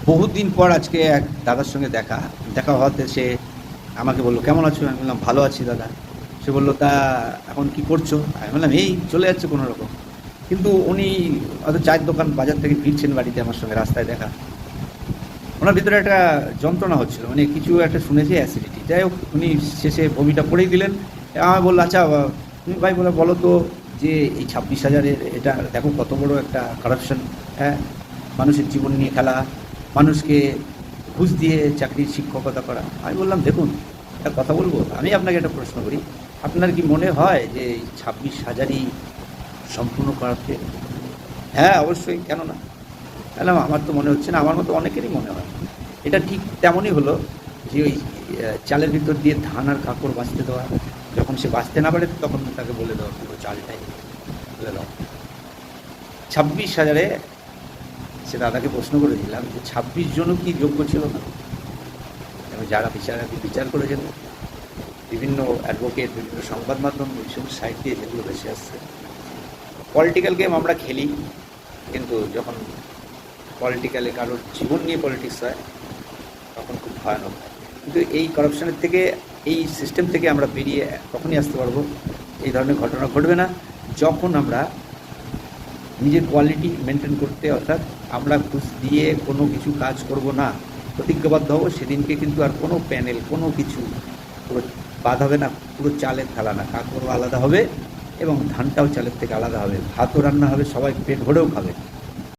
বহুদিন পর আজকে এক দাদার সঙ্গে দেখা হওয়াতে সে আমাকে বলল, "কেমন আছো?" আমি বললাম, "ভালো আছি দাদা।" সে বলল, "তা এখন কি করছো?" আমি বললাম, "এই চলে যাচ্ছে কোনোরকম।" কিন্তু উনি হয়তো চায়ের দোকান বাজার থেকে ফিরছেন বাড়িতে, আমার সঙ্গে রাস্তায় দেখা। ওনার ভিতরে একটা যন্ত্রণা হচ্ছিল, মানে কিছু একটা শুনেছে অ্যাসিডিটি। যাই হোক, উনি শেষে বমিটা করেই দিলেন। আমায় বলল, "আচ্ছা তুমি ভাই বলো তো যে এই 26,000-এর এটা দেখো কত বড় একটা কারাপশন, হ্যাঁ? মানুষের জীবন নিয়ে খেলা, মানুষকে ঘুষ দিয়ে চাকরির শিক্ষকতা করা।" আমি বললাম, "দেখুন, একটা কথা বলবো, আমি আপনাকে একটা প্রশ্ন করি, আপনার কি মনে হয় যে এই 26,000-ই সম্পূর্ণ করাপ্টেড?" "হ্যাঁ, অবশ্যই, কেন না?" বললাম, "আমার তো মনে হচ্ছে না, আমার মতো অনেকেরই মনে হয়।" এটা ঠিক তেমনই হলো যে ওই চালের ভিতর দিয়ে ধান আর কাপড় বাছতে দেওয়া, যখন সে বাছতে না পারে তখন তাকে বলে দেওয়া পুরো চালটাই বলে দাও। 26,000-এ সে দাদাকে প্রশ্ন করেছিলাম যে 26 জনও কি যোগ্য ছিল না? এবং যারা বিচার করেছেন, বিভিন্ন অ্যাডভোকেট, বিভিন্ন সংবাদ মাধ্যম, এই সমস্ত সাইট দিয়ে যেগুলো ভেসে আসছে। পলিটিক্যাল গেম আমরা খেলি, কিন্তু যখন পলিটিক্যালে কারোর জীবন নিয়ে পলিটিক্স হয় তখন খুব ভয়ানক হয়। কিন্তু এই করাপশনের থেকে, এই সিস্টেম থেকে আমরা বেরিয়ে কখনই আসতে পারবো, এই ধরনের ঘটনা ঘটবে না, যখন আমরা নিজের কোয়ালিটি মেনটেন করতে, অর্থাৎ আমরা ঘুষ দিয়ে কোনো কিছু কাজ করব না, প্রতিজ্ঞাবদ্ধ হব, সেদিনকে কিন্তু আর কোনো প্যানেল, কোনো কিছু পুরো বাদ হবে না। পুরো চালের থালা না, কাপড়ও আলাদা হবে এবং ধানটাও চালের থেকে আলাদা হবে, ভাতও রান্না হবে, সবাই পেট ভরেও খাবে।